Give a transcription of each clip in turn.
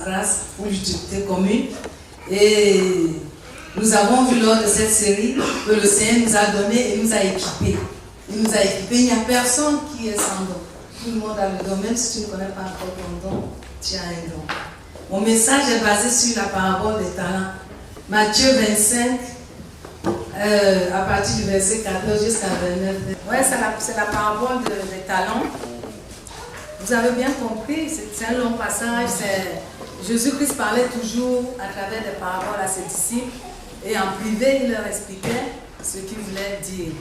grâce pour l'utilité commune. Et nous avons vu lors de cette série que le Seigneur nous a donné et nous a équipés. Il nous a équipés. Il n'y a personne qui est sans don. Tout le monde a le don. Même si tu ne connais pas encore ton don, tu as un don. Mon message est basé sur la parabole des talents. Matthieu 25, à partir du verset 14 jusqu'à 29. Oui, c'est la parabole des talents. Vous avez bien compris, c'est un long passage. Jésus-Christ parlait toujours à travers des paraboles à ses disciples et en privé, il leur expliquait ce qu'il voulait dire.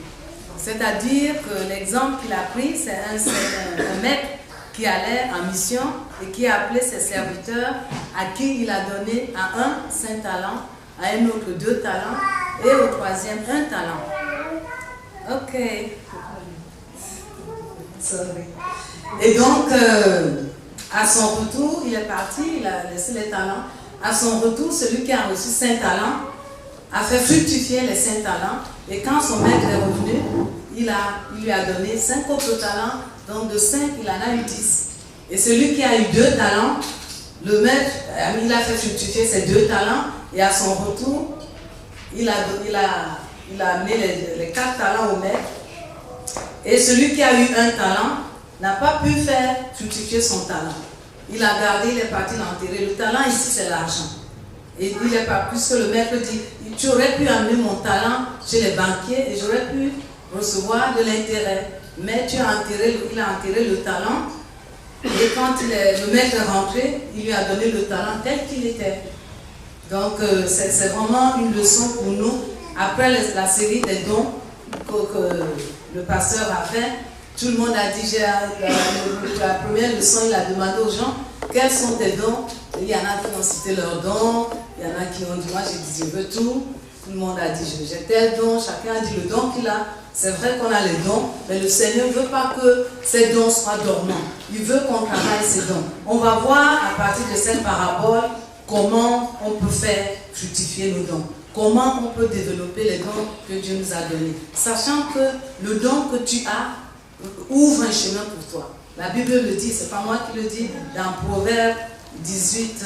C'est-à-dire que l'exemple qu'il a pris, c'est un maître qui allait en mission et qui a appelé ses serviteurs à qui il a donné à un 5 talents, à un autre 2 talents et au troisième 1 talent. Ok. Sorry. Et donc, à son retour, il est parti, il a laissé les talents. À son retour, celui qui a reçu 5 talents a fait fructifier les 5 talents. Et quand son maître est revenu, il lui a donné 5 autres talents. Donc de 5, il en a eu 10. Et celui qui a eu 2 talents, le maître, il a fait fructifier ses 2 talents. Et à son retour, il a amené les 4 talents au maître. Et celui qui a eu 1 talent n'a pas pu faire fructifier son talent. Il a gardé, il est parti l'enterrer. Le talent ici, c'est l'argent. Et il est pas plus que le maître dit, tu aurais pu amener mon talent chez les banquiers et j'aurais pu recevoir de l'intérêt. Mais il a enterré le talent. Et quand le maître est rentré, il lui a donné le talent tel qu'il était. Donc, c'est vraiment une leçon pour nous. Après la série des dons que le pasteur a fait, tout le monde a dit, la première leçon, il a demandé aux gens, quels sont tes dons? Il y en a qui ont cité leurs dons, il y en a qui ont dit, moi j'ai dit, je veux tout. Tout le monde a dit, j'ai tel don, chacun a dit le don qu'il a. C'est vrai qu'on a les dons, mais le Seigneur ne veut pas que ces dons soient dormants. Il veut qu'on travaille ces dons. On va voir à partir de cette parabole comment on peut faire fructifier nos dons. Comment on peut développer les dons que Dieu nous a donnés. Sachant que le don que tu as ouvre un chemin pour toi. La Bible le dit, c'est pas moi qui le dis, dans Proverbe 18,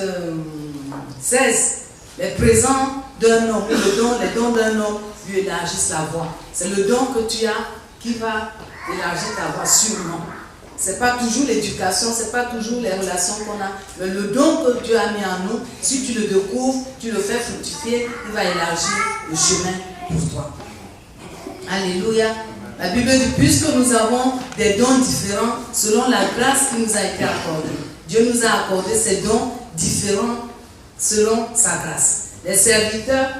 16. Les présents d'un homme, les dons d'un homme lui élargissent la voie. C'est le don que tu as qui va élargir ta voie sûrement. Ce n'est pas toujours l'éducation, ce n'est pas toujours les relations qu'on a, mais le don que Dieu a mis en nous, si tu le découvres, tu le fais fructifier, il va élargir le chemin pour toi. Alléluia. La Bible dit, puisque nous avons des dons différents selon la grâce qui nous a été accordée. Dieu nous a accordé ces dons différents selon sa grâce. Les serviteurs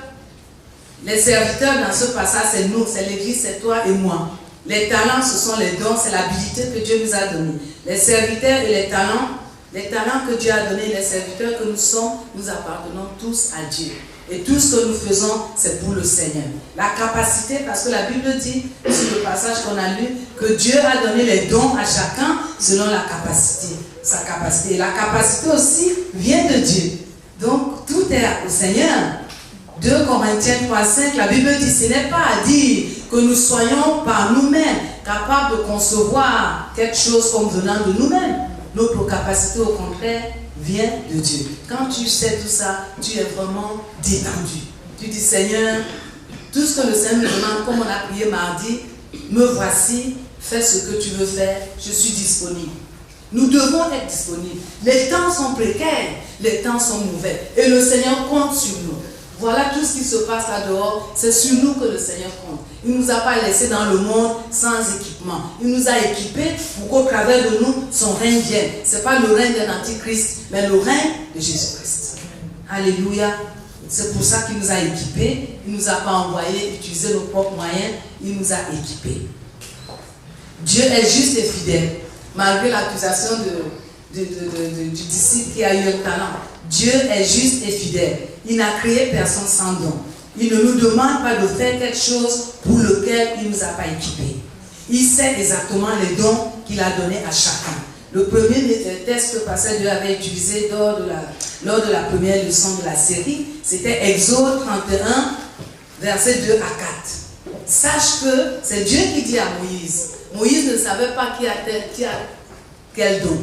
dans ce passage, c'est nous, c'est l'Église, c'est toi et moi. Les talents, ce sont les dons, c'est l'habilité que Dieu nous a donnée. Les serviteurs et les talents que Dieu a donnés, les serviteurs que nous sommes, nous appartenons tous à Dieu. Et tout ce que nous faisons, c'est pour le Seigneur. La capacité, parce que la Bible dit, sur le passage qu'on a lu, que Dieu a donné les dons à chacun selon la capacité, sa capacité. Et la capacité aussi vient de Dieu. Donc, tout est au Seigneur. 2 Corinthiens 3,5, la Bible dit, ce n'est pas à dire que nous soyons par nous-mêmes capables de concevoir quelque chose comme venant de nous-mêmes. Notre capacité, au contraire, vient de Dieu. Quand tu sais tout ça, tu es vraiment détendu. Tu dis, Seigneur, tout ce que le Seigneur nous demande, comme on a prié mardi, me voici, fais ce que tu veux faire, je suis disponible. Nous devons être disponibles. Les temps sont précaires, les temps sont mauvais. Et le Seigneur compte sur nous. Voilà tout ce qui se passe là dehors, c'est sur nous que le Seigneur compte. Il ne nous a pas laissés dans le monde sans équipement. Il nous a équipés pour qu'au travers de nous, son règne vienne. Ce n'est pas le règne d'un antichrist, mais le règne de Jésus-Christ. Alléluia. C'est pour ça qu'il nous a équipés. Il ne nous a pas envoyés utiliser nos propres moyens. Il nous a équipés. Dieu est juste et fidèle. Malgré l'accusation du disciple qui a eu un talent. Dieu est juste et fidèle. Il n'a créé personne sans don. Il ne nous demande pas de faire quelque chose pour lequel il ne nous a pas équipés. Il sait exactement les dons qu'il a donnés à chacun. Le premier texte que Pasteur Dieu avait utilisé lors de la première leçon de la série, c'était Exode 31, versets 2 à 4. Sache que c'est Dieu qui dit à Moïse. Moïse ne savait pas qui a quel don.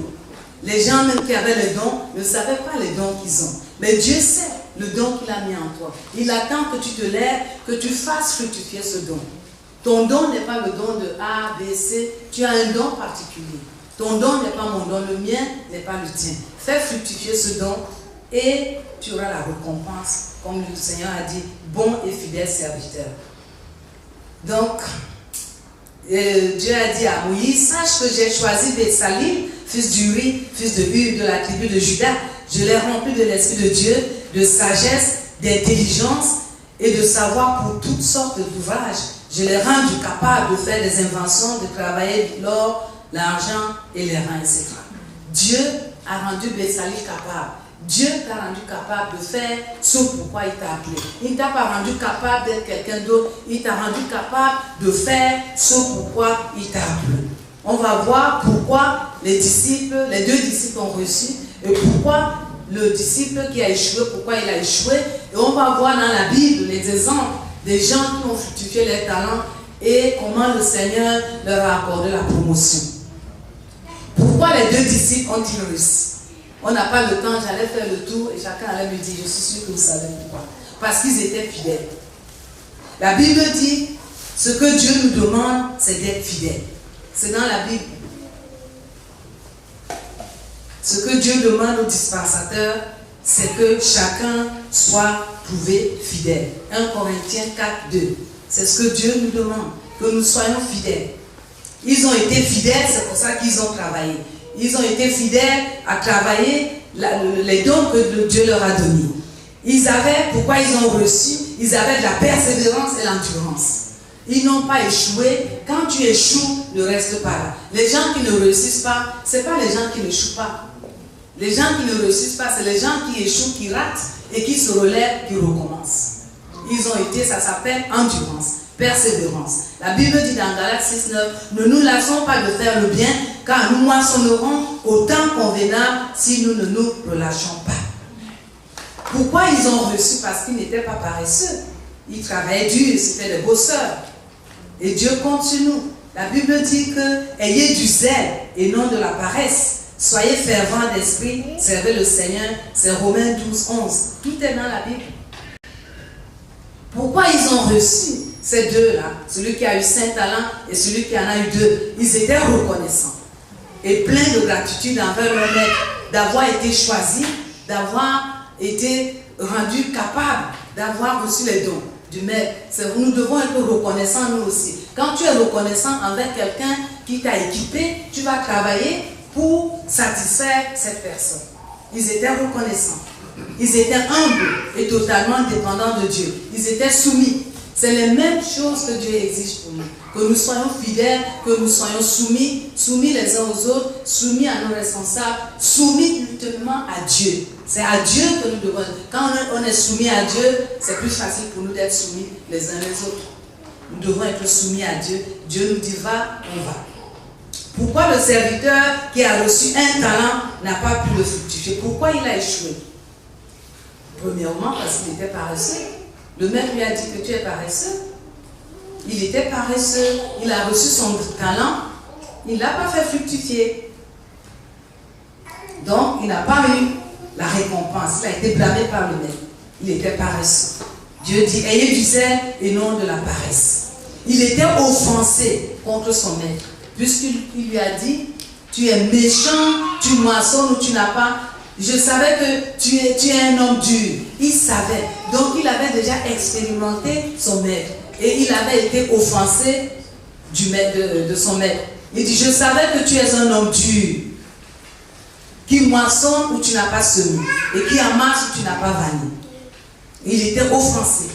Les gens même qui avaient les dons ne savaient pas les dons qu'ils ont. Mais Dieu sait le don qu'il a mis en toi. Il attend que tu te lèves, que tu fasses fructifier ce don. Ton don n'est pas le don de A, B, C. Tu as un don particulier. Ton don n'est pas mon don, le mien n'est pas le tien. Fais fructifier ce don et tu auras la récompense, comme le Seigneur a dit, bon et fidèle serviteur. Donc, Dieu a dit à Moïse, sache que j'ai choisi Bétsalil, fils d'Uri, fils de Hur, de la tribu de Juda. Je l'ai rempli de l'Esprit de Dieu, de sagesse, d'intelligence et de savoir pour toutes sortes d'ouvrages. Je l'ai rendu capable de faire des inventions, de travailler l'or, l'argent et les reins, etc. Dieu a rendu Bétsalil capable. Dieu t'a rendu capable de faire ce pourquoi il t'a appelé. Il ne t'a pas rendu capable d'être quelqu'un d'autre. Il t'a rendu capable de faire ce pourquoi il t'a appelé. On va voir pourquoi les deux disciples ont reçu et pourquoi le disciple qui a échoué, pourquoi il a échoué. Et on va voir dans la Bible les exemples des gens qui ont fructifié leurs talents et comment le Seigneur leur a accordé la promotion. Pourquoi les deux disciples ont-ils réussi? On n'a pas le temps, j'allais faire le tour et chacun allait me dire, je suis sûr que vous savez pourquoi. Parce qu'ils étaient fidèles. La Bible dit, ce que Dieu nous demande, c'est d'être fidèles. C'est dans la Bible. Ce que Dieu demande aux dispensateurs, c'est que chacun soit trouvé fidèle. 1 Corinthiens 4, 2. C'est ce que Dieu nous demande, que nous soyons fidèles. Ils ont été fidèles, c'est pour ça qu'ils ont travaillé. Ils ont été fidèles à travailler les dons que Dieu leur a donnés. Ils avaient, pourquoi ils ont reçu? Ils avaient de la persévérance et l'endurance. Ils n'ont pas échoué. Quand tu échoues, ne reste pas là. Les gens qui ne réussissent pas, ce n'est pas les gens qui n'échouent pas. Les gens qui ne réussissent pas, c'est les gens qui échouent, qui ratent et qui se relèvent, qui recommencent. Ils ont été, ça s'appelle endurance, persévérance. La Bible dit dans Galates 6, 9, ne nous lassons pas de faire le bien, car nous moissonnerons au temps convenable si nous ne nous relâchons pas. Pourquoi ils ont reçu? Parce qu'ils n'étaient pas paresseux. Ils travaillaient dur, c'était des bosseurs. Et Dieu compte sur nous. La Bible dit que ayez du zèle et non de la paresse. Soyez fervents d'esprit, servez le Seigneur. C'est Romains 12, 11. Tout est dans la Bible. Pourquoi ils ont reçu ces deux-là? Celui qui a eu 5 talents et celui qui en a eu 2. Ils étaient reconnaissants et pleins de gratitude envers leur maître, d'avoir été choisis, d'avoir été rendus capables, d'avoir reçu les dons du maître. Nous devons être reconnaissants nous aussi. Quand tu es reconnaissant envers quelqu'un qui t'a équipé, tu vas travailler pour satisfaire cette personne. Ils étaient reconnaissants. Ils étaient humbles et totalement dépendants de Dieu. Ils étaient soumis. C'est les mêmes choses que Dieu exige pour nous. Que nous soyons fidèles, que nous soyons soumis les uns aux autres, soumis à nos responsables, soumis ultimement à Dieu. C'est à Dieu que nous devons. Quand on est soumis à Dieu, c'est plus facile pour nous d'être soumis les uns les autres. Nous devons être soumis à Dieu. Dieu nous dit va, on va. Pourquoi le serviteur qui a reçu un talent n'a pas pu le fructifier? Pourquoi il a échoué? Premièrement, parce qu'il était paresseux. Le maître lui a dit que tu es paresseux. Il était paresseux. Il a reçu son talent. Il ne l'a pas fait fructifier. Donc, il n'a pas eu la récompense. Il a été blâmé par le maître. Il était paresseux. Dieu dit, ayez du zèle et non de la paresse. Il était offensé contre son maître. Puisqu'il lui a dit, tu es méchant, tu moissonnes ou tu n'as pas. Je savais que tu es un homme dur. Il savait. Donc il avait déjà expérimenté son maître. Et il avait été offensé de son maître. Il dit, je savais que tu es un homme dur. Qui moissonne ou tu n'as pas semé. Et qui amasse ou tu n'as pas vanné. Il était offensé.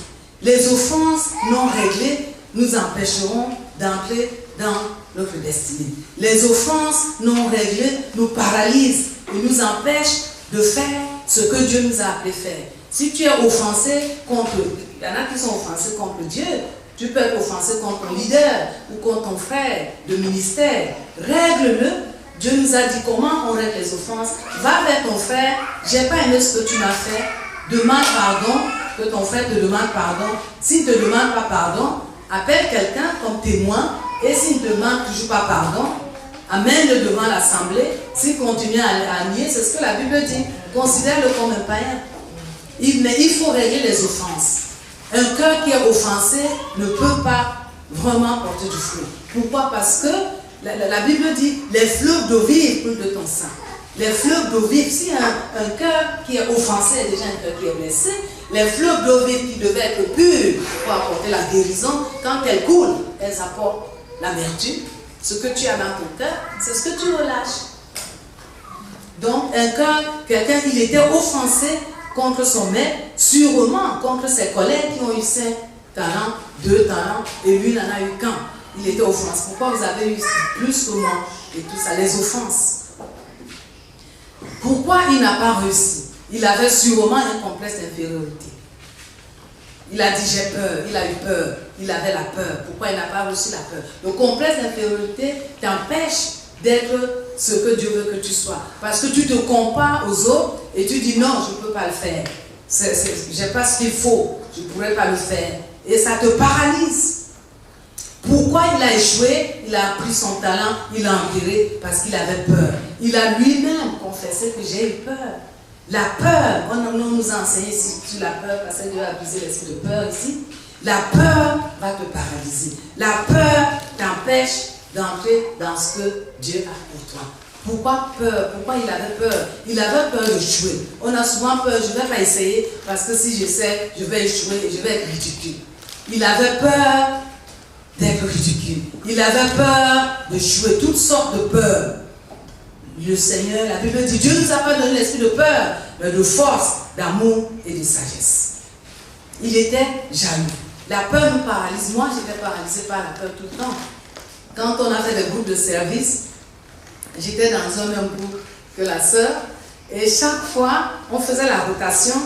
Les offenses non réglées nous empêcheront d'entrer dans notre destinée. Les offenses non réglées nous paralysent et nous empêchent de faire ce que Dieu nous a appelé faire. Si tu es offensé contre, il y en a qui sont offensés contre Dieu, tu peux être offensé contre ton leader ou contre ton frère de ministère. Règle-le. Dieu nous a dit comment on règle les offenses. Va vers ton frère, j'ai pas aimé ce que tu m'as fait, demande pardon, que ton frère te demande pardon. S'il ne te demande pas pardon, appelle quelqu'un comme témoin. Et s'il ne te demande toujours pas pardon, amène-le devant l'assemblée. S'il continue à nier, c'est ce que la Bible dit. Considère-le comme un païen. Mais il faut régler les offenses. Un cœur qui est offensé ne peut pas vraiment porter du fruit. Pourquoi? Parce que la Bible dit, les fleuves d'eau vive coulent de ton sang. Les fleuves d'eau vive, si un cœur qui est offensé est déjà un cœur qui est blessé, les fleuves d'eau vive qui devaient être purs pour apporter la guérison, quand elles coulent, elles apportent l'amertume. Ce que tu as dans ton cœur, c'est ce que tu relâches. Donc, un cœur, quelqu'un, il était offensé contre son maître, sûrement contre ses collègues qui ont eu 5 talents, 2 talents, et lui n'en a eu qu'un. Il était offensé. Pourquoi vous avez eu plus que moi? Et tout ça, les offenses. Pourquoi il n'a pas réussi? Il avait sûrement un complexe d'infériorité. Il a dit j'ai peur, il a eu peur, il avait la peur. Pourquoi il n'a pas reçu la peur? Le complexe d'infériorité t'empêche d'être ce que Dieu veut que tu sois. Parce que tu te compares aux autres et tu dis non, je ne peux pas le faire. Je n'ai pas ce qu'il faut, je ne pourrais pas le faire. Et ça te paralyse. Pourquoi il a échoué? Il a pris son talent, il l'a enterré parce qu'il avait peur. Il a lui-même confessé que j'ai eu peur. La peur, on nous a enseigné sur la peur, parce que Dieu a abusé l'esprit de peur ici. La peur va te paralyser. La peur t'empêche d'entrer dans ce que Dieu a pour toi. Pourquoi peur? Pourquoi il avait peur? Il avait peur d'échouer. On a souvent peur, je ne vais pas essayer, parce que si j'essaie, je vais échouer et je vais être ridicule. Il avait peur d'être ridicule. Il avait peur d'échouer, toutes sortes de peurs. Le Seigneur, la Bible dit, Dieu ne nous a pas donné l'esprit de peur, mais de force, d'amour et de sagesse. Il était jaloux. La peur nous paralyse. Moi, j'étais paralysée par la peur tout le temps. Quand on a fait des groupes de service, j'étais dans un même groupe que la sœur, et chaque fois, on faisait la rotation.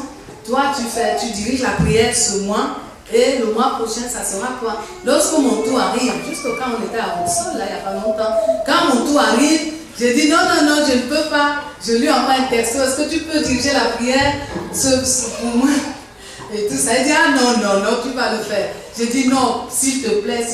Toi, tu diriges la prière ce mois, et le mois prochain, ça sera toi. Lorsque mon tour arrive, juste quand on était à Rousseau, là, il n'y a pas longtemps, quand mon tour arrive, j'ai dit non, je ne peux pas. Je lui envoie un texto. Est-ce que tu peux diriger la prière pour moi? Et tout ça. Elle dit ah non, tu vas le faire. J'ai dit non, s'il te plaît.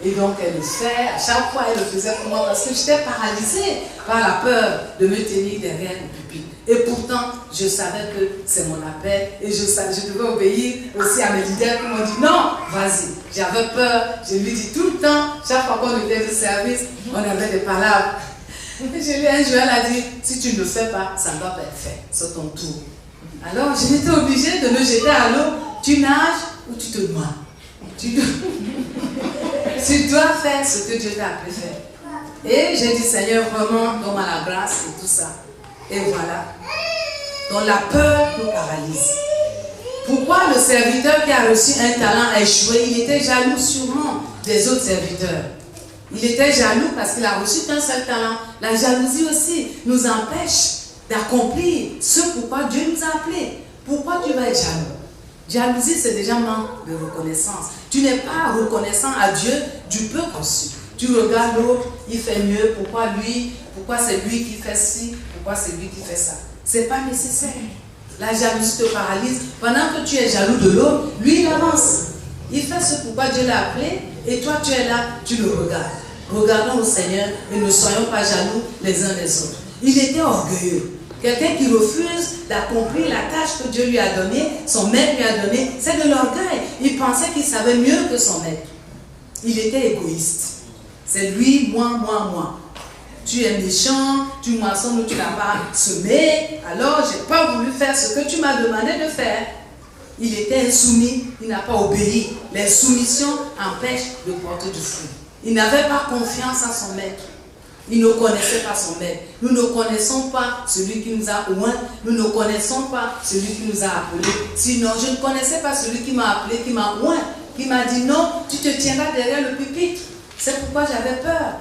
Et donc elle le fait. À chaque fois, elle le faisait pour moi parce que j'étais paralysée par la peur de me tenir derrière le pupitre. Et pourtant, je savais que c'est mon appel et je devais obéir aussi à mes leaders qui m'ont dit non, vas-y. J'avais peur. Je lui dis tout le temps, chaque fois qu'on était de service, on avait des palabres. Et je lui ai un jour, elle a dit, si tu ne le fais pas, ça ne doit pas être fait, c'est ton tour. Alors, je m'étais obligée de me jeter à l'eau. Tu nages ou tu te noies? Tu dois faire ce que Dieu t'a appelé faire. Et j'ai dit, Seigneur, vraiment, donne-moi la grâce et tout ça. Et voilà. Donc, la peur nous paralyse. Pourquoi le serviteur qui a reçu un talent a échoué? Il était jaloux sûrement des autres serviteurs. Il était jaloux parce qu'il a reçu qu'un seul talent. La jalousie aussi nous empêche d'accomplir ce pourquoi Dieu nous a appelés. Pourquoi tu vas être jaloux? Jalousie, c'est déjà manque de reconnaissance. Tu n'es pas reconnaissant à Dieu du peu reçu. Tu regardes l'autre, il fait mieux. Pourquoi c'est lui qui fait ci? Pourquoi c'est lui qui fait ça? Ce n'est pas nécessaire. La jalousie te paralyse. Pendant que tu es jaloux de l'autre, lui, il avance. Il fait ce pourquoi Dieu l'a appelé et toi, tu es là, tu le regardes. Regardons au Seigneur et ne soyons pas jaloux les uns des autres. Il était orgueilleux. Quelqu'un qui refuse d'accomplir la tâche que Dieu lui a donnée, son maître lui a donnée, c'est de l'orgueil. Il pensait qu'il savait mieux que son maître. Il était égoïste. C'est lui, moi. Tu es méchant, tu moissonnes ou tu n'as pas semé, alors je n'ai pas voulu faire ce que tu m'as demandé de faire. Il était insoumis, il n'a pas obéi. Les soumissions empêchent de porter du fruit. Il n'avait pas confiance à son maître. Il ne connaissait pas son maître. Nous ne connaissons pas celui qui nous a oint. Nous ne connaissons pas celui qui nous a appelés. Sinon, je ne connaissais pas celui qui m'a appelé, qui m'a oint, qui m'a dit non, tu te tiendras derrière le pupitre. C'est pourquoi j'avais peur.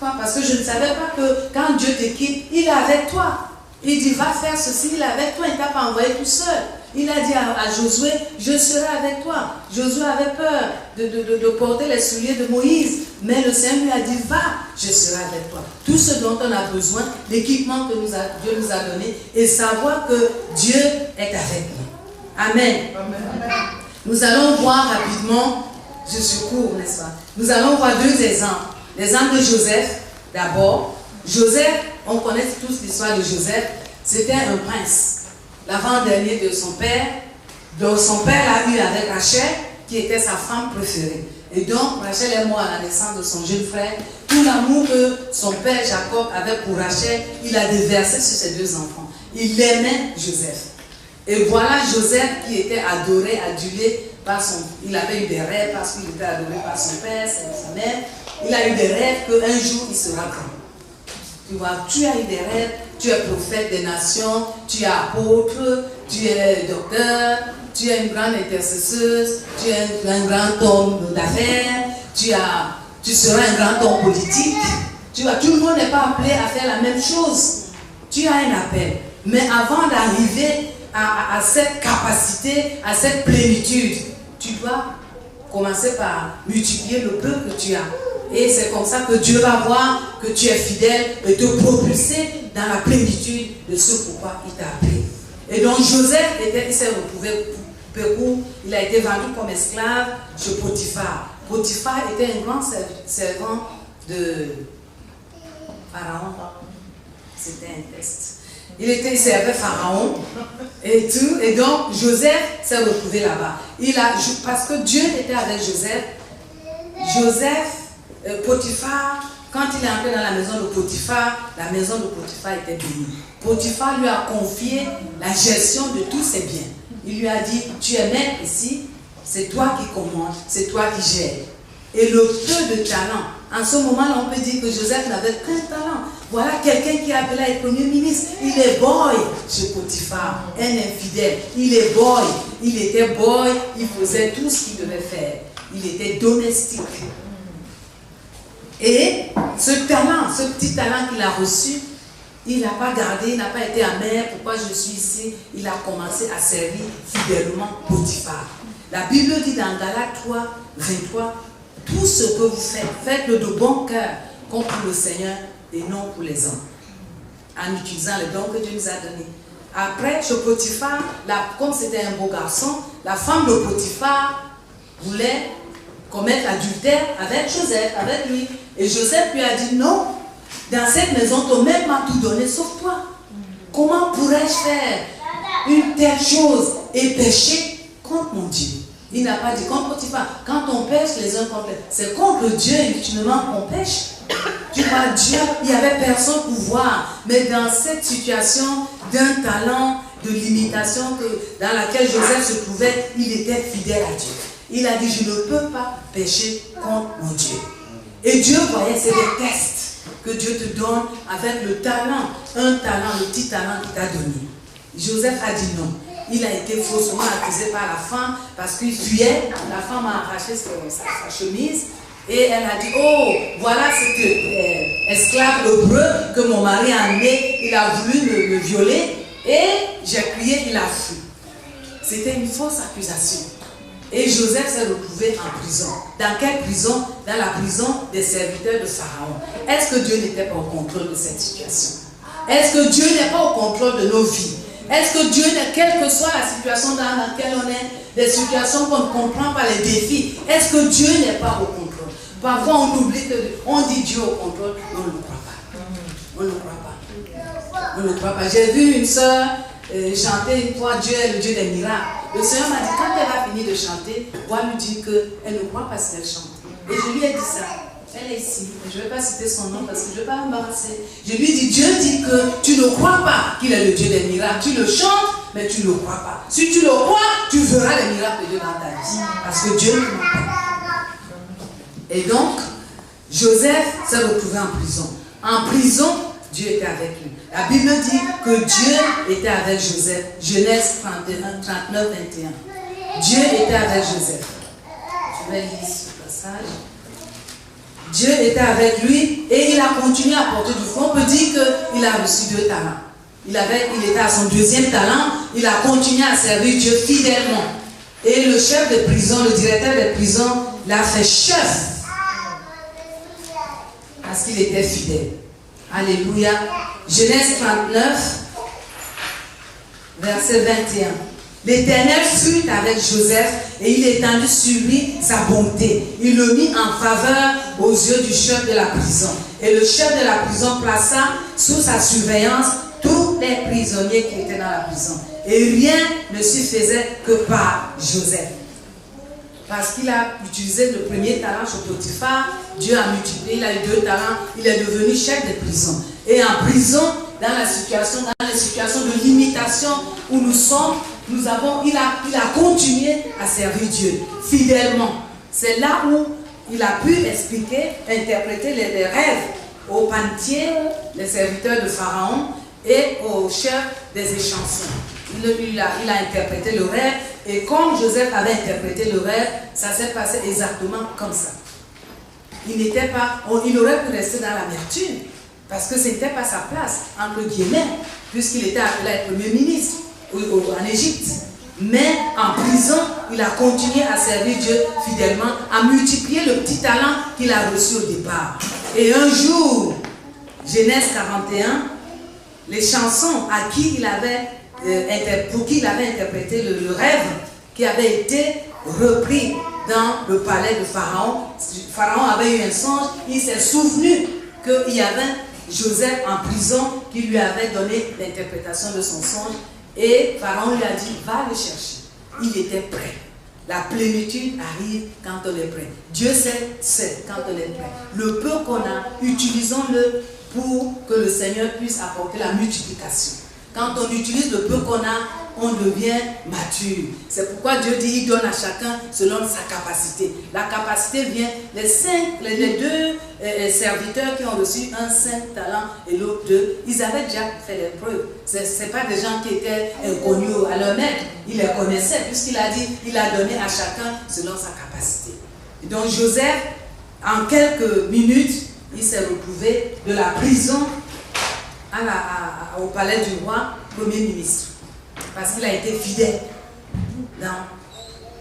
Parce que je ne savais pas que quand Dieu te quitte, il est avec toi. Il dit, va faire ceci, il est avec toi, il ne t'a pas envoyé tout seul. Il a dit à Josué, je serai avec toi. Josué avait peur de porter les souliers de Moïse. Mais le Seigneur lui a dit, va, je serai avec toi. Tout ce dont on a besoin, l'équipement que Dieu nous a donné, et savoir que Dieu est avec nous. Amen. Amen. Nous allons voir rapidement, je suis court, n'est-ce pas? Nous allons voir deux exemples. L'exemple de Joseph D'abord, Joseph, on connaît tous l'histoire de Joseph, c'était un prince, l'avant-dernier de son père. Donc son père l'a eu avec Rachel, qui était sa femme préférée. Et donc Rachel est morte à la naissance de son jeune frère. Tout l'amour que son père Jacob avait pour Rachel, il a déversé sur ses deux enfants. Il aimait Joseph. Et voilà Joseph qui était adoré, adulé par son... Il avait eu des rêves parce qu'il était adoré par son père, sa mère. Il a eu des rêves qu'un jour il sera grand. Tu vois, tu as eu des rêves, tu es prophète des nations, tu es apôtre, tu es docteur, tu es une grande intercesseuse, tu es un grand homme d'affaires, tu seras un grand homme politique. Tu vois, tout le monde n'est pas appelé à faire la même chose. Tu as un appel. Mais avant d'arriver à cette capacité, à cette plénitude, tu dois commencer par multiplier le peu que tu as. Et c'est comme ça que Dieu va voir que tu es fidèle et te propulser dans la plénitude de ce pourquoi il t'a appelé. Et donc Joseph, il s'est retrouvé Pérou, il a été vendu comme esclave chez Potiphar. Potiphar était un grand servant de Pharaon. C'était un test. Il servait Pharaon et tout. Et donc Joseph s'est retrouvé là-bas. Parce que Dieu était avec Joseph, Potiphar, quand il est entré dans la maison de Potiphar, la maison de Potiphar était bénie. Potiphar lui a confié la gestion de tous ses biens. Il lui a dit, tu es maître ici, c'est toi qui commandes, c'est toi qui gères. Et le peu de talent, en ce moment-là, on peut dire que Joseph n'avait qu'un talent. Voilà quelqu'un qui est appelé à être premier ministre. Il est boy chez Potiphar, un infidèle. Il est boy, il était boy, il faisait tout ce qu'il devait faire. Il était domestique. Et ce talent, ce petit talent qu'il a reçu, il n'a pas gardé, il n'a pas été amer. Pourquoi je suis ici? Il a commencé à servir fidèlement Potiphar. La Bible dit dans Galates 3, 23, tout ce que vous faites, faites-le de bon cœur, comme pour le Seigneur et non pour les hommes, en utilisant les dons que Dieu nous a donnés. Après, chez Potiphar, comme c'était un beau garçon, la femme de Potiphar voulait commettre l'adultère avec Joseph, avec lui. Et Joseph lui a dit non, dans cette maison, ton maître m'a tout donné sauf toi. Comment pourrais-je faire une telle chose et pécher contre mon Dieu? Il n'a pas dit contre Potiphar. Quand on pêche les uns contre les autres, c'est contre Dieu ultimement qu'on pêche. Tu vois, Dieu, il n'y avait personne pour voir. Mais dans cette situation d'un talent, de limitation dans laquelle Joseph se trouvait, il était fidèle à Dieu. Il a dit, je ne peux pas pécher contre mon Dieu. Et Dieu voyait, c'est des tests que Dieu te donne avec le talent, le petit talent qu'il t'a donné. Joseph a dit non. Il a été faussement accusé par la femme parce qu'il fuyait. La femme a arraché sa chemise et elle a dit, oh, voilà cet esclave hébreu que mon mari a amené, il a voulu me violer et j'ai crié, il a fui. C'était une fausse accusation. Et Joseph s'est retrouvé en prison. Dans quelle prison? Dans la prison des serviteurs de Pharaon. Est-ce que Dieu n'était pas au contrôle de cette situation? Est-ce que Dieu n'est pas au contrôle de nos vies? Est-ce que Dieu n'est, quelle que soit la situation dans laquelle on est, des situations qu'on ne comprend pas, les défis, est-ce que Dieu n'est pas au contrôle? Parfois on oublie on dit Dieu au contrôle, mais on ne le croit pas. On ne le croit pas. On ne le croit pas. J'ai vu une soeur chanter une fois, Dieu est le Dieu des miracles. Le Seigneur m'a dit, quand elle va finir de chanter, va lui dire qu'elle ne croit pas ce qu'elle chante. Et je lui ai dit ça. Elle est ici. Je ne vais pas citer son nom parce que je ne vais pas m'embarrasser. Je lui ai dit, Dieu dit que tu ne crois pas qu'il est le Dieu des miracles. Tu le chantes, mais tu ne le crois pas. Si tu le crois, tu verras les miracles de Dieu dans ta vie. Parce que Dieu ne ment pas. Et donc, Joseph s'est retrouvé en prison. En prison, Dieu était avec lui. La Bible dit que Dieu était avec Joseph. Genèse 39, 21. Dieu était avec Joseph. Je vais lire ce passage. Dieu était avec lui et il a continué à porter du fruit. On peut dire qu'il a reçu 2 talents. Il était à son 2e talent. Il a continué à servir Dieu fidèlement. Et le chef de prison, le directeur de prison, l'a fait chef. Parce qu'il était fidèle. Alléluia. Genèse 39, verset 21. L'Éternel fut avec Joseph et il étendit sur lui sa bonté. Il le mit en faveur aux yeux du chef de la prison. Et le chef de la prison plaça sous sa surveillance tous les prisonniers qui étaient dans la prison. Et rien ne se faisait que par Joseph. Parce qu'il a utilisé le premier talent chez Potiphar, Dieu a multiplié, il a eu 2 talents, il est devenu chef de prison. Et en prison, dans les situations de limitation où nous sommes, il a continué à servir Dieu fidèlement. C'est là où il a pu expliquer, interpréter les rêves aux panetiers, les serviteurs de Pharaon et aux chefs des échansons. Il a interprété le rêve, et comme Joseph avait interprété le rêve, ça s'est passé exactement comme ça. Il aurait pu rester dans l'amertume, parce que ce n'était pas sa place, entre guillemets, puisqu'il était appelé à être premier ministre en Égypte. Mais en prison, il a continué à servir Dieu fidèlement, à multiplier le petit talent qu'il a reçu au départ. Et un jour, Genèse 41, les chansons pour qui il avait interprété le rêve qui avait été repris dans le palais de Pharaon. Pharaon avait eu un songe, il s'est souvenu qu'il y avait Joseph en prison qui lui avait donné l'interprétation de son songe, et Pharaon lui a dit, va le chercher. Il était prêt. La plénitude arrive quand on est prêt. Dieu sait quand on est prêt. Le peu qu'on a, utilisons-le pour que le Seigneur puisse apporter la multiplication. Quand on utilise le peu qu'on a, on devient mature. C'est pourquoi Dieu dit, il donne à chacun selon sa capacité. La capacité vient, les 2 serviteurs qui ont reçu un 5 talents et l'autre 2, ils avaient déjà fait les preuves. Ce n'est pas des gens qui étaient inconnus à leur maître. Ils les connaissaient, puisqu'il a dit, il a donné à chacun selon sa capacité. Et donc Joseph, en quelques minutes, il s'est retrouvé de la prison au palais du roi, premier ministre. Parce qu'il a été fidèle dans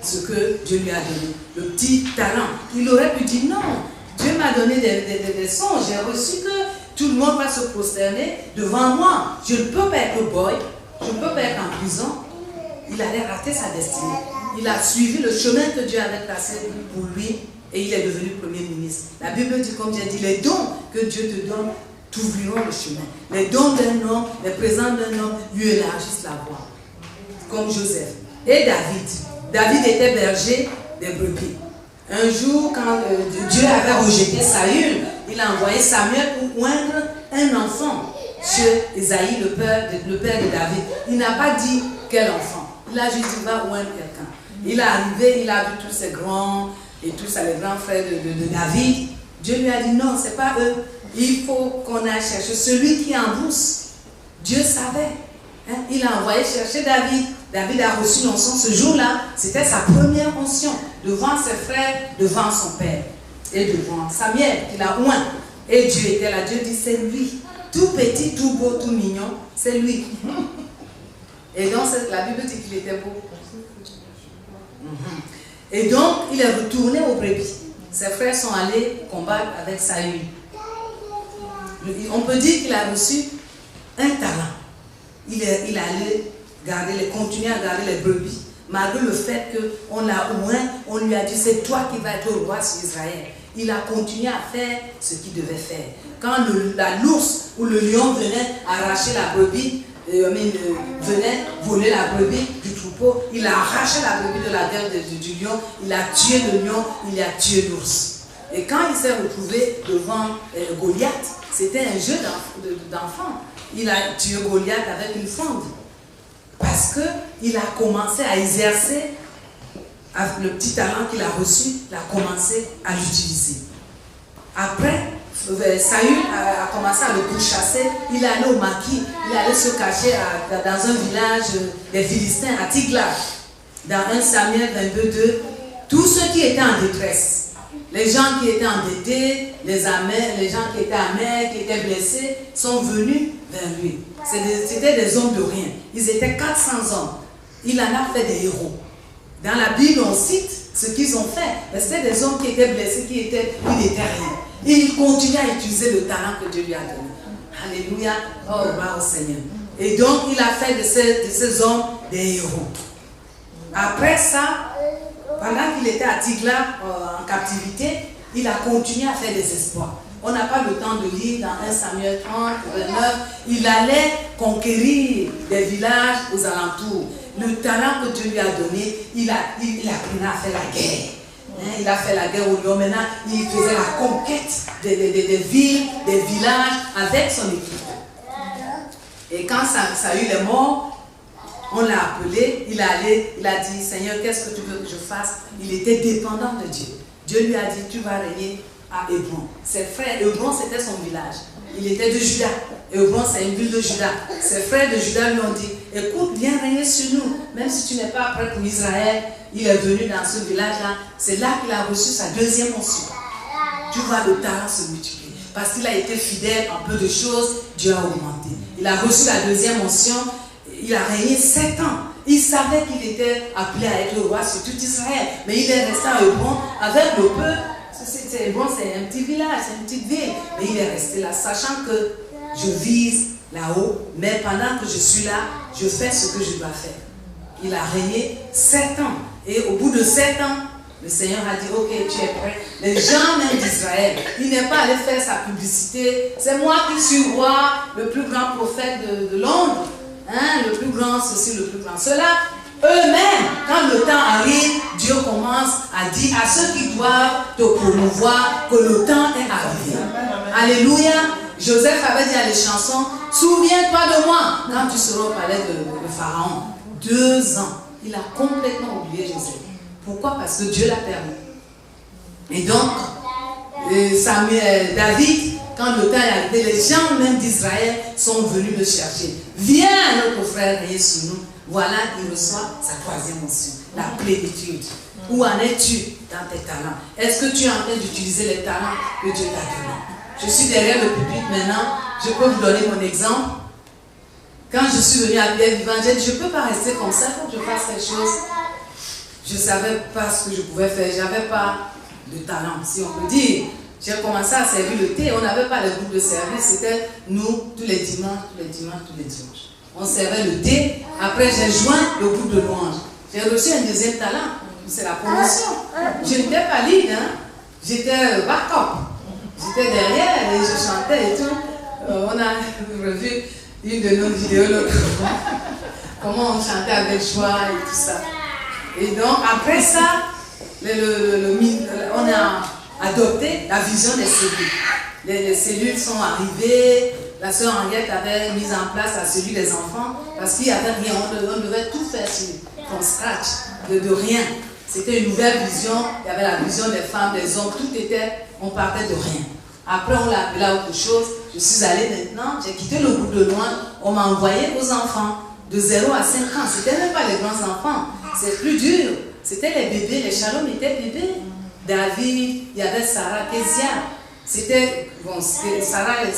ce que Dieu lui a donné. Le petit talent. Il aurait pu dire non, Dieu m'a donné des songes, j'ai reçu que tout le monde va se prosterner devant moi. Je ne peux pas être boy, je ne peux pas être en prison. Il allait rater sa destinée. Il a suivi le chemin que Dieu avait tracé pour lui et il est devenu premier ministre. La Bible dit, comme j'ai dit, les dons que Dieu te donne t'ouvriront le chemin. Les dons d'un homme, les présents d'un homme lui élargissent la voie. Comme Joseph. Et David. David était berger des brebis. Un jour, quand Dieu avait rejeté Saül, il a envoyé Samuel pour oindre un enfant chez Isaïe, le père de David. Il n'a pas dit quel enfant. Il a juste dit, va oindre quelqu'un. Il est arrivé, il a vu tous ces grands et tous les grands frères de David. Dieu lui a dit, non, ce n'est pas eux. Il faut qu'on aille chercher celui qui est en brousse. Dieu savait. Hein? Il a envoyé chercher David. David a reçu l'onction ce jour-là. C'était sa première onction devant ses frères, devant son père et devant Samuel. Il a oint. Et Dieu était là. Dieu dit, c'est lui. Tout petit, tout beau, tout mignon, c'est lui. Et donc, la Bible dit qu'il était beau. Et donc, il est retourné aux brebis. Ses frères sont allés combattre avec Saül. On peut dire qu'il a reçu un talent. Il allait continuer à garder les brebis, malgré le fait qu'on l'a oint, on lui a dit, c'est toi qui vas être le roi sur Israël. Il a continué à faire ce qu'il devait faire. Quand l'ours ou le lion venait arracher la brebis, venait voler la brebis du troupeau, il a arraché la brebis de la gueule du lion, il a tué le lion, il a tué l'ours. Et quand il s'est retrouvé devant Goliath, c'était un jeu d'enfant. Il a tué Goliath avec une fronde. Parce qu'il a commencé à exercer le petit talent qu'il a reçu, il a commencé à l'utiliser. Après, Saül a commencé à le pourchasser, il est allé au maquis, il est allé se cacher dans un village des Philistins, à Tiglath. Dans 1 Samuel 22:2, tous ceux qui étaient en détresse, les gens qui étaient endettés, les gens qui étaient amers, qui étaient blessés, sont venus vers lui. C'était des hommes de rien. Ils étaient 400 hommes. Il en a fait des héros. Dans la Bible, on cite ce qu'ils ont fait. Mais c'était des hommes qui étaient blessés, qui n'étaient rien. Et il continue à utiliser le talent que Dieu lui a donné. Alléluia. Oh, bravo Seigneur. Et donc, il a fait de ces hommes des héros. Après ça, pendant qu'il était à Tiglath en captivité, il a continué à faire des exploits. On n'a pas le temps de lire dans 1 Samuel 30, 29. Il allait conquérir des villages aux alentours. Le talent que Dieu lui a donné, il a appris à faire la guerre. Il a fait la guerre au lion. Maintenant, il faisait la conquête des villes, des villages avec son équipe. Et quand Saül est mort, on l'a appelé, il a dit, Seigneur, qu'est-ce que tu veux que je fasse? Il était dépendant de Dieu. Dieu lui a dit, tu vas régner à Hébron. Ses frères, Hébron c'était son village. Il était de Juda. Hébron c'est une ville de Juda. Ses frères de Juda lui ont dit, écoute, viens régner sur nous. Même si tu n'es pas prêt pour Israël, il est venu dans ce village-là. C'est là qu'il a reçu sa deuxième onction. Tu vois le talent se multiplier. Parce qu'il a été fidèle en peu de choses, Dieu a augmenté. Il a reçu la deuxième onction. Il a régné 7 ans. Il savait qu'il était appelé à être le roi sur tout Israël. Mais il est resté à Hébron avec le peuple. Hébron, c'est un petit village, c'est une petite ville. Mais il est resté là, sachant que je vise là-haut. Mais pendant que je suis là, je fais ce que je dois faire. Il a régné 7 ans. Et au bout de 7 ans, le Seigneur a dit, ok, tu es prêt. Les gens même d'Israël, il n'est pas allé faire sa publicité. C'est moi qui suis roi, le plus grand prophète de Londres. Hein, le plus grand, ceci, le plus grand. Cela, eux-mêmes, quand le temps arrive, Dieu commence à dire à ceux qui doivent te promouvoir que le temps est arrivé. Alléluia. Joseph avait dit à les chansons, souviens-toi de moi quand tu seras au palais de Pharaon. 2 ans. Il a complètement oublié Joseph. Pourquoi? Parce que Dieu l'a permis. Et donc, David, quand le temps est arrivé, les gens même d'Israël sont venus le chercher. Viens, notre frère, régner sur nous. Voilà, il reçoit sa 3e onction, la plénitude. Où en es-tu dans tes talents? Est-ce que tu es en train d'utiliser les talents que Dieu t'a donnés? Je suis derrière le pupitre maintenant. Je peux vous donner mon exemple. Quand je suis venue à Pierre Vivant, j'ai dit, je ne peux pas rester comme ça, il faut que je fasse quelque chose. Je ne savais pas ce que je pouvais faire. Je n'avais pas de talent, si on peut dire. J'ai commencé à servir le thé. On n'avait pas les groupes de service. C'était nous, tous les dimanches. On servait le thé. Après, j'ai joint le groupe de louange. J'ai reçu un deuxième talent. C'est la promotion. Je n'étais pas lead. J'étais backup. J'étais derrière et je chantais et tout. On a revu une de nos vidéos l'autre fois. Comment on chantait avec joie et tout ça. Et donc, après ça, on a adopté la vision des cellules. Les cellules sont arrivées. La sœur Henriette avait mis en place la cellule des enfants parce qu'il n'y avait rien. On devait tout faire from scratch, de rien. C'était une nouvelle vision. Il y avait la vision des femmes, des hommes. Tout était, on partait de rien. Après, on l'a appelé à autre chose. Je suis allée maintenant, j'ai quitté le groupe de loin. On m'a envoyé aux enfants de 0 à 5 ans. Ce n'était même pas les grands enfants. C'est plus dur. C'était les bébés. Les Shalom étaient bébés. David, il y avait Sarah, Kezia. C'était, bon, Sarah était un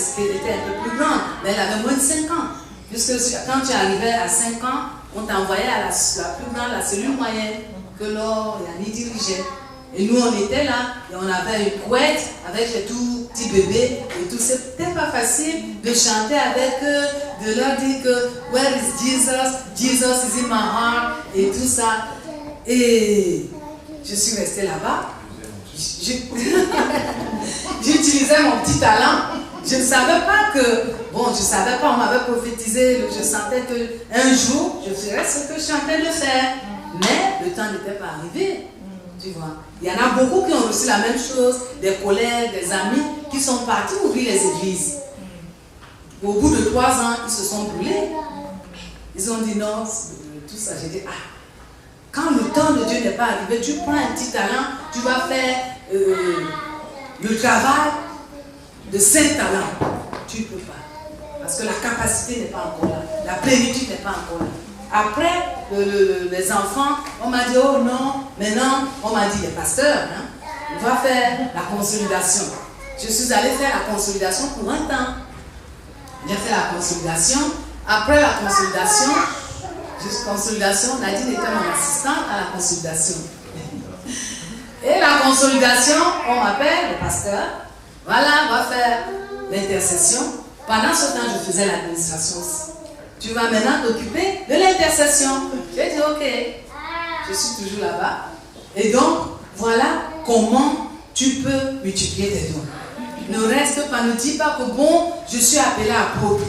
peu plus grande, mais elle avait moins de 5 ans. Puisque quand tu arrivais à 5 ans, on t'envoyait à la plus grande, la cellule moyenne, que Laure et Annie dirigeaient. Et nous, on était là, et on avait une couette avec les tout petits bébés et tout. C'était pas facile de chanter avec eux, de leur dire que Where is Jesus? Jesus is in my heart, et tout ça. Et je suis restée là-bas. J'utilisais mon petit talent. Je ne savais pas que, bon, je ne savais pas, on m'avait prophétisé, je sentais qu'un jour, je ferais ce que je suis en train de faire. Mais le temps n'était pas arrivé. Tu vois. Il y en a beaucoup qui ont reçu la même chose, des collègues, des amis, qui sont partis ouvrir les églises. Au bout de 3 ans, ils se sont brûlés. Ils ont dit non, tout ça. J'ai dit, quand le temps de Dieu n'est pas arrivé, tu prends un petit talent, tu vas faire le travail de 5 talents. Tu ne peux pas. Parce que la capacité n'est pas encore là. La plénitude n'est pas encore là. Après, les enfants, on m'a dit, oh non, maintenant, on m'a dit, les pasteurs, on va faire la consolidation. Je suis allée faire la consolidation pour un temps. J'ai fait la consolidation. Après la consolidation, Nadine était mon assistante à la consolidation. Et la consolidation, on m'appelle, le pasteur, voilà, on va faire l'intercession. Pendant ce temps, je faisais l'administration aussi. Tu vas maintenant t'occuper de l'intercession. J'ai dit, ok, je suis toujours là-bas. Et donc, voilà comment tu peux multiplier tes dons. Ne reste pas, ne dis pas que bon, je suis appelé apôtre.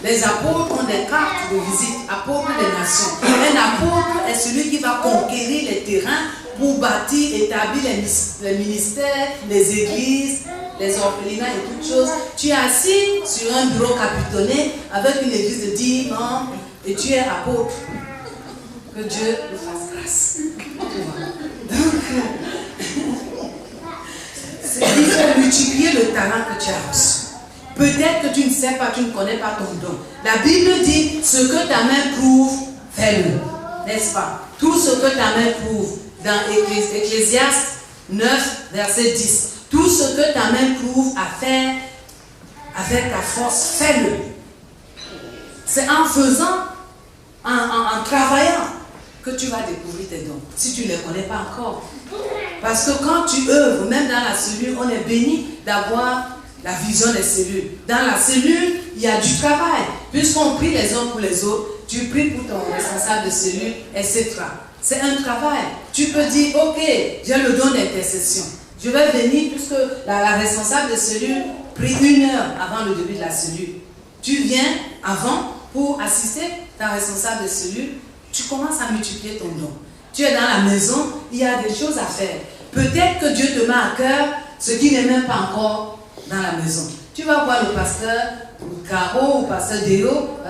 Les apôtres ont des cartes de visite, apôtres des nations. Un apôtre est celui qui va conquérir les terrains pour bâtir, établir les ministères, les églises, les orphelinats et toutes choses. Tu es assis sur un bureau capitonné avec une église de 10 membres et tu es apôtre. Que Dieu nous fasse grâce. Donc, il faut multiplier le talent que tu as reçu. Peut-être que tu ne sais pas, tu ne connais pas ton don. La Bible dit, ce que ta main prouve, fais-le. N'est-ce pas? Tout ce que ta main prouve, dans Ecclésiaste 9, verset 10. Tout ce que ta main prouve à faire avec ta force, fais-le. C'est en faisant, en travaillant, que tu vas découvrir tes dons, si tu ne les connais pas encore. Parce que quand tu œuvres, même dans la cellule, on est béni d'avoir la vision des cellules. Dans la cellule, il y a du travail. Puisqu'on prie les uns pour les autres, tu pries pour ton responsable de cellule, etc. C'est un travail. Tu peux dire, ok, j'ai le don d'intercession. Je vais venir puisque la responsable de cellule prie 1 heure avant le début de la cellule. Tu viens avant pour assister ta responsable de cellule. Tu commences à multiplier ton don. Tu es dans la maison, il y a des choses à faire. Peut-être que Dieu te met à cœur ce qui n'est même pas encore dans la maison. Tu vas voir le pasteur Caro ou pasteur Déo ou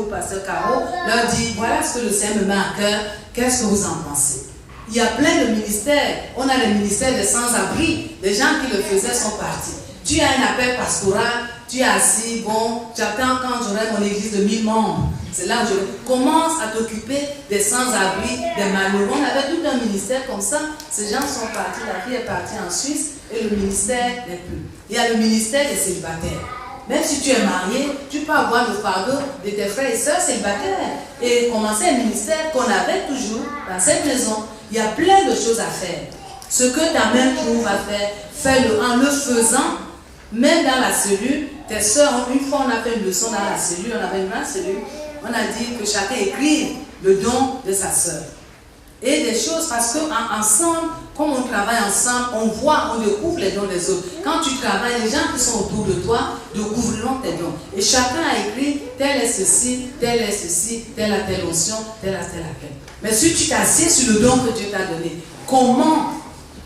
pasteur Caro, leur dire, voilà ce que le Seigneur me met à cœur, qu'est-ce que vous en pensez? Il y a plein de ministères. On a le ministère des sans-abri. Les gens qui le faisaient sont partis. Tu as un appel pastoral, tu es assis, bon, j'attends quand j'aurai mon église de 1000 membres. C'est là où je commence à t'occuper des sans-abri, des malheureux. On avait tout un ministère comme ça. Ces gens sont partis, la fille est partie en Suisse et le ministère n'est plus. Il y a le ministère des célibataires. Même si tu es marié, tu peux avoir le fardeau de tes frères et sœurs célibataires et commencer un ministère qu'on avait toujours dans cette maison. Il y a plein de choses à faire. Ce que ta main trouve à faire, fais-le en le faisant. Même dans la cellule, tes sœurs, une fois on a fait une leçon dans la cellule, on avait une grande cellule, on a dit que chacun écrive le don de sa sœur. Et des choses, parce qu'ensemble, comme on travaille ensemble, on voit, on découvre les dons des autres. Quand tu travailles, les gens qui sont autour de toi découvriront tes dons. Et chacun a écrit, tel est ceci, telle a telle onction, telle a telle. Mais si tu t'assieds sur le don que Dieu t'a donné, comment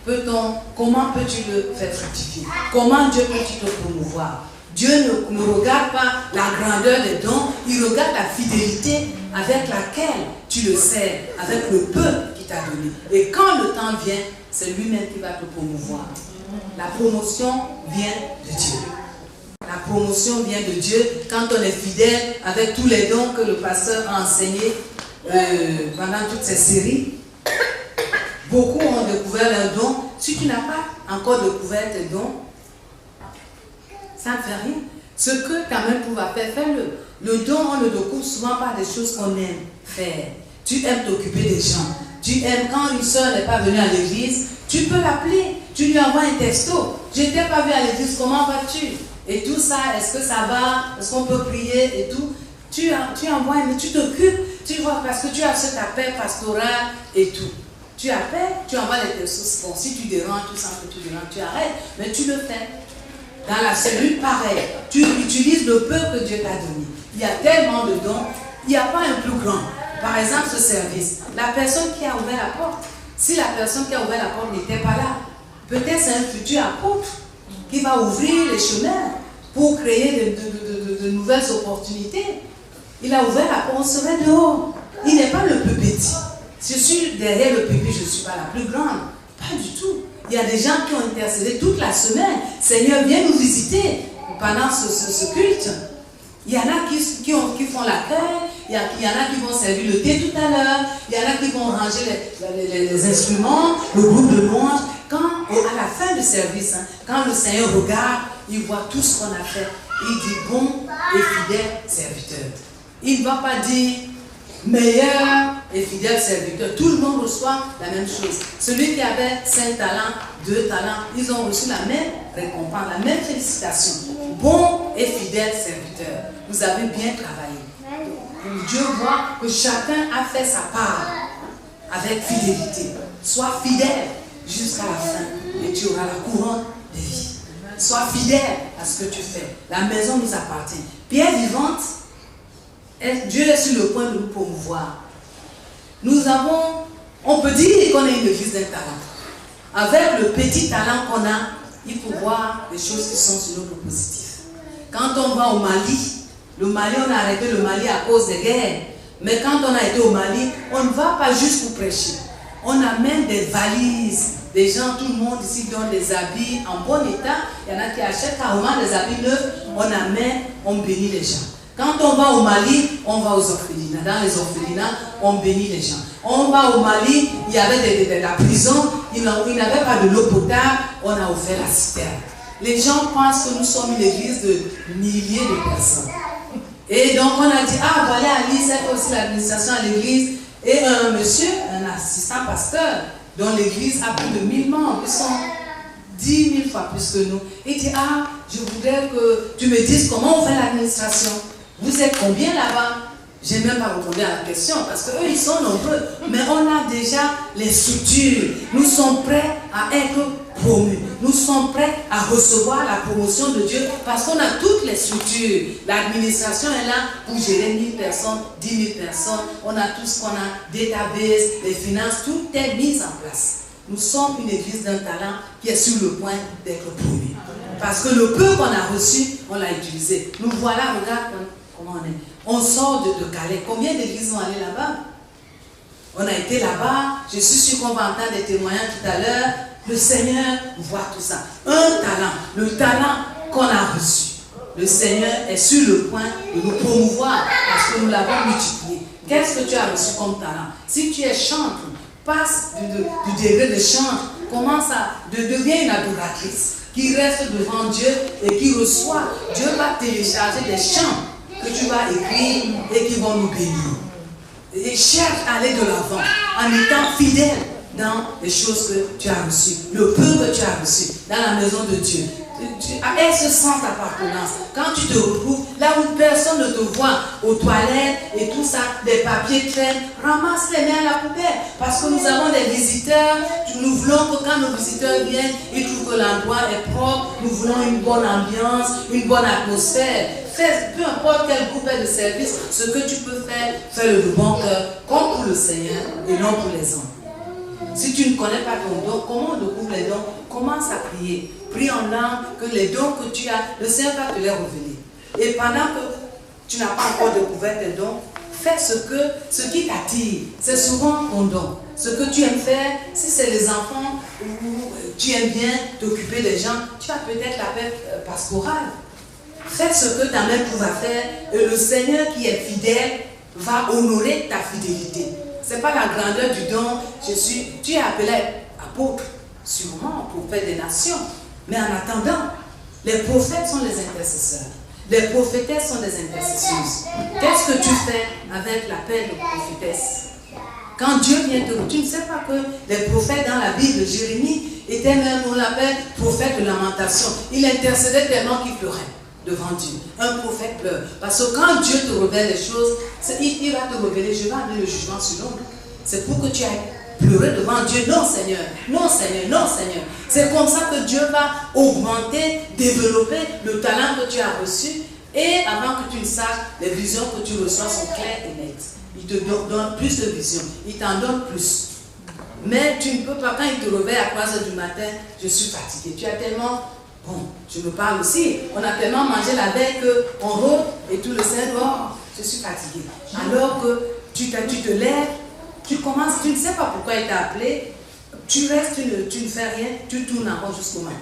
peux-tu le faire fructifier? Comment Dieu peut-il te promouvoir? Dieu ne regarde pas la grandeur des dons, il regarde la fidélité avec laquelle tu le sers, avec le peu qu'il t'a donné. Et quand le temps vient, c'est lui-même qui va te promouvoir. La promotion vient de Dieu. La promotion vient de Dieu quand on est fidèle avec tous les dons que le pasteur a enseignés pendant toutes ces séries. Beaucoup ont découvert leurs dons. Si tu n'as pas encore découvert tes dons, ça ne fait rien. Ce que ta main pouvoir faire, fais-le. Le don, on le découvre souvent par des choses qu'on aime faire. Tu aimes t'occuper des gens. Tu aimes, quand une soeur n'est pas venue à l'église, tu peux l'appeler. Tu lui envoies un texto. Je ne t'ai pas vu à l'église, comment vas-tu? Et tout ça, est-ce que ça va? Est-ce qu'on peut prier et tout? Tu envoies, mais tu t'occupes. Tu vois, parce que tu as cet appel pastoral et tout. Tu appelles, tu envoies les textos. Bon, si tu déranges, tu sens que tu déranges, tu arrêtes, mais tu le fais. Dans la cellule, pareil. Tu utilises le peu que Dieu t'a donné. Il y a tellement de dons, il n'y a pas un plus grand. Par exemple, ce service. La personne qui a ouvert la porte, si la personne qui a ouvert la porte n'était pas là, peut-être c'est un futur apôtre qui va ouvrir les chemins pour créer de nouvelles opportunités. Il a ouvert la porte, on serait dehors. Il n'est pas le plus petit. Je suis derrière le pupitre, je ne suis pas la plus grande. Pas du tout. Il y a des gens qui ont intercédé toute la semaine. Seigneur, viens nous visiter pendant ce culte. Il y en a qui font l'accueil, il y en a qui vont servir le thé tout à l'heure, il y en a qui vont ranger les instruments, le groupe de louange. À la fin du service, quand le Seigneur regarde, il voit tout ce qu'on a fait. Il dit bon et fidèle serviteur. Il ne va pas dire meilleur et fidèle serviteur. Tout le monde reçoit la même chose. Celui qui avait 5 talents, 2 talents, ils ont reçu la même récompense, la même félicitation. Bon et fidèle serviteur. Vous avez bien travaillé. Dieu voit que chacun a fait sa part avec fidélité. Sois fidèle jusqu'à la fin et tu auras la couronne de vie. sois fidèle à ce que tu fais. La maison nous appartient. Pierre vivante, Dieu est sur le point de nous promouvoir. Nous avons, on peut dire qu'on est une église d'un talent. Avec le petit talent qu'on a, il faut voir les choses qui sont sur notre positif. Quand on va au Mali, on a arrêté le Mali à cause des guerres. Mais quand on a été au Mali, on ne va pas juste pour prêcher. On amène des valises. Des gens, tout le monde ici donne des habits en bon état. Il y en a qui achètent carrément des habits neufs. On amène, on bénit les gens. Quand on va au Mali, on va aux orphelinats. Dans les orphelinats, on bénit les gens. On va au Mali, il y avait de la prison, il n'avait pas de l'eau potable, on a offert la citerne. Les gens pensent que nous sommes une église de milliers de personnes. Et donc on a dit, ah voilà, Ali, c'est aussi l'administration à l'église. Et un monsieur, un assistant pasteur, dont l'église a plus de 1000 membres, ils sont 10 000 fois plus que nous. Il dit, ah, je voudrais que tu me dises comment on fait l'administration. Vous êtes combien là-bas? Je n'ai même pas répondu à la question parce qu'eux, ils sont nombreux. Mais on a déjà les structures. Nous sommes prêts à être promus. Nous sommes prêts à recevoir la promotion de Dieu parce qu'on a toutes les structures. L'administration est là pour gérer 1000 personnes, 10 000 personnes. On a tout ce qu'on a, database, les finances, tout est mis en place. Nous sommes une église d'un talent qui est sur le point d'être promu. Parce que le peu qu'on a reçu, on l'a utilisé. Nous voilà, regarde comment on est. On sort de Calais. Combien d'églises vont aller là-bas? On a été là-bas. Je suis sûr qu'on va entendre des témoignages tout à l'heure. Le Seigneur voit tout ça. Un talent. Le talent qu'on a reçu. Le Seigneur est sur le point de nous promouvoir parce que nous l'avons multiplié. Qu'est-ce que tu as reçu comme talent? Si tu es chantre, passe du degré de chantre, commence à devenir une adoratrice qui reste devant Dieu et qui reçoit. Dieu va télécharger des chants que tu vas écrire et qui vont nous bénir. Et cherche à aller de l'avant en étant fidèle dans les choses que tu as reçues, le peu que tu as reçu dans la maison de Dieu. Aie ce sens d'appartenance. Quand tu te retrouves là où personne ne te voit, aux toilettes et tout ça, des papiers traînent, ramasse-les, mets à la poubelle. Parce que nous avons des visiteurs, nous voulons que quand nos visiteurs viennent, ils trouvent que l'endroit est propre, nous voulons une bonne ambiance, une bonne atmosphère. Fais, peu importe quel groupe est de service, ce que tu peux faire, fais-le de bon cœur, comme pour le Seigneur et non pour les hommes. Si tu ne connais pas ton don, comment on découvre les dons? Commence à prier. Prie en langue que les dons que tu as, le Seigneur va te les révéler. Et pendant que tu n'as pas encore découvert tes dons, fais ce qui t'attire. C'est souvent ton don. Ce que tu aimes faire, si c'est les enfants ou tu aimes bien t'occuper des gens, tu as peut-être la paix pastorale. Fais ce que ta main pourra faire et le Seigneur qui est fidèle va honorer ta fidélité. Ce n'est pas la grandeur du don. Tu es appelé apôtre, sûrement, prophète des nations. Mais en attendant, les prophètes sont les intercesseurs. Les prophétesses sont des intercesseuses. Qu'est-ce que tu fais avec l'appel de prophétesse? Quand Dieu vient te... Tu ne sais pas que les prophètes dans la Bible, Jérémie était même, on l'appelle prophète de lamentation. Il intercédait tellement qu'il pleurait devant Dieu. Un prophète pleure. Parce que quand Dieu te révèle les choses, il va te révéler, je vais amener le jugement sur l'ombre. C'est pour que tu ailles pleurer devant Dieu. Non Seigneur, non Seigneur, non Seigneur. C'est comme ça que Dieu va augmenter, développer le talent que tu as reçu. Et avant que tu le saches, les visions que tu reçois sont claires et nettes. Il te donne plus de visions. Il t'en donne plus. Mais tu ne peux pas, quand il te réveille à 3h du matin, je suis fatigué. Tu as tellement... Bon, je me parle aussi. On a tellement mangé la veille qu'on rôde et tout le Seigneur, oh, je suis fatigué. Alors que tu te lèves, tu commences, tu ne sais pas pourquoi il t'a appelé, tu restes, tu ne fais rien, tu tournes en rond jusqu'au matin.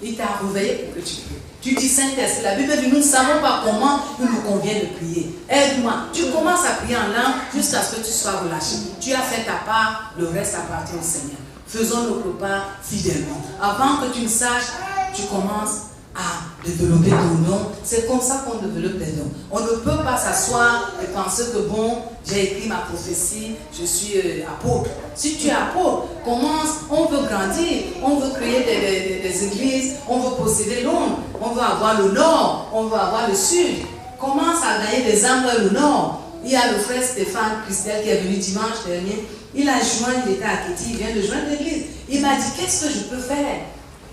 Il t'a réveillé pour que tu pries. Tu dis Saint-Esprit, la Bible dit, nous ne savons pas comment il nous convient de prier. Aide-moi. Tu commences à prier en langue jusqu'à ce que tu sois relâché. Tu as fait ta part, le reste appartient au Seigneur. Faisons notre part fidèlement. Avant que tu ne saches, tu commences à développer ton nom. C'est comme ça qu'on développe des dons. On ne peut pas s'asseoir et penser que bon, j'ai écrit ma prophétie, je suis apôtre. Si tu es apôtre, commence, on veut grandir, on veut créer des églises, on veut posséder l'ombre, on veut avoir le nord, on veut avoir le sud. Commence à gagner des âmes vers le nord. Il y a le frère Stéphane Christel qui est venu dimanche dernier. Il a joint, il était à Kéti, il vient de joindre l'église. Il m'a dit, qu'est-ce que je peux faire?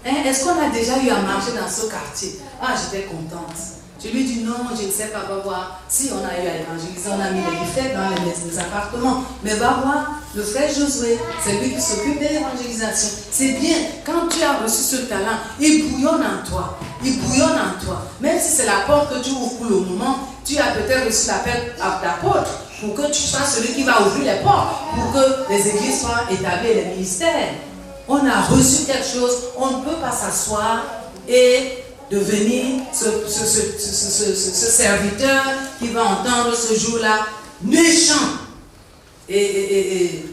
Hein, est-ce qu'on a déjà eu à marcher dans ce quartier? Ah, j'étais contente. Je lui dis non, je ne sais pas, va voir. Si on a eu à évangéliser, on a mis les buffets dans les appartements. Mais va voir, le frère Josué, c'est lui qui s'occupe de l'évangélisation. C'est bien, quand tu as reçu ce talent, il bouillonne en toi. Il bouillonne en toi. Même si c'est la porte que tu ouvres pour le moment, tu as peut-être reçu l'appel d'apôtre pour que tu sois celui qui va ouvrir les portes, pour que les églises soient établies et les ministères. On a reçu quelque chose, on ne peut pas s'asseoir et devenir ce serviteur qui va entendre ce jour-là méchant et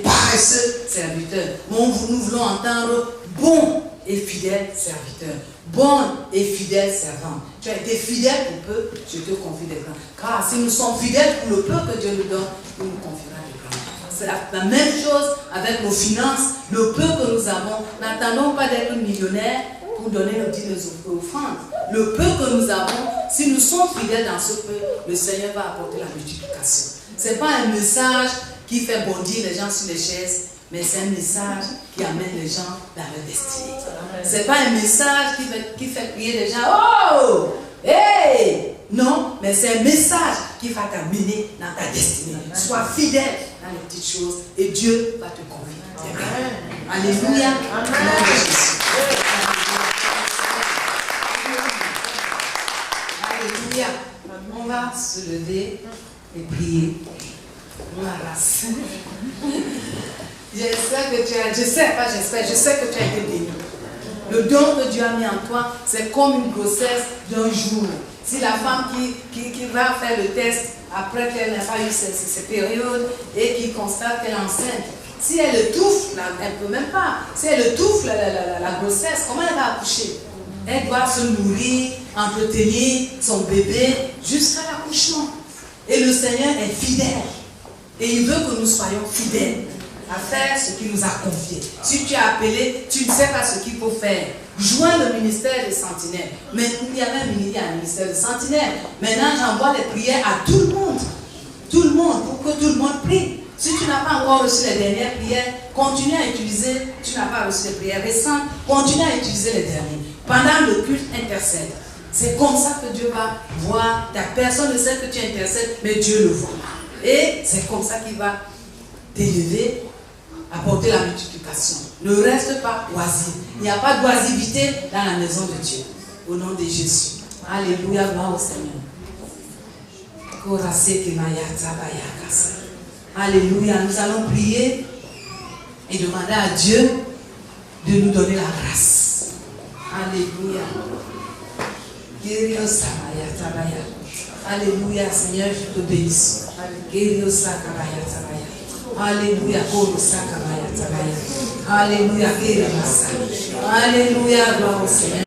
paresseux serviteur. Nous voulons entendre bon et fidèle serviteur. Bon et fidèle servant. Tu as été fidèle pour peu, je te confie des grands. Car si nous sommes fidèles pour le peu que Dieu nous donne, il nous confiera des grands. C'est la même chose avec nos finances. Le peu que nous avons, n'attendons pas d'être millionnaires pour donner nos dîmes et offrandes. Le peu que nous avons, si nous sommes fidèles dans ce peu, le Seigneur va apporter la multiplication. Ce n'est pas un message qui fait bondir les gens sur les chaises, mais c'est un message qui amène les gens dans leur destinée. Ce n'est pas un message qui fait crier les gens, oh, hey! Non, mais c'est un message qui va t'amener dans ta destinée. Sois fidèle dans les petites choses et Dieu va te conduire. Alléluia. Alléluia. On va se lever et prier. Race. J'espère que tu as, je sais que tu as été béni. Le don que Dieu a mis en toi, c'est comme une grossesse d'un jour. Si la femme qui va faire le test après qu'elle n'a pas eu ces périodes et qui constate qu'elle est enceinte, si elle étouffe, elle ne peut même pas, si elle étouffe la grossesse, comment elle va accoucher? Elle doit se nourrir, entretenir son bébé jusqu'à l'accouchement. Et le Seigneur est fidèle. Et il veut que nous soyons fidèles à faire ce qu'il nous a confié. Si tu es appelé, tu ne sais pas ce qu'il faut faire. Joins le ministère des sentinelles. Mais il y avait un ministère des sentinelles. Maintenant, j'envoie des prières à tout le monde. Tout le monde, pour que tout le monde prie. Si tu n'as pas encore reçu les dernières prières, continue à utiliser. Tu n'as pas reçu les prières récentes, continue à utiliser les dernières. Pendant le culte, intercède. C'est comme ça que Dieu va voir. Ta personne ne sait que tu intercèdes, mais Dieu le voit. Et c'est comme ça qu'il va t'élever, apporter la multiplication. Ne reste pas oisif. Il n'y a pas d'oisivité dans la maison de Dieu. Au nom de Jésus. Alléluia, gloire au Seigneur. Alléluia, nous allons prier et demander à Dieu de nous donner la grâce. Alléluia. Alléluia, Seigneur, je te bénis. Alléluia, Alléluia, Alléluia, gloire au Seigneur.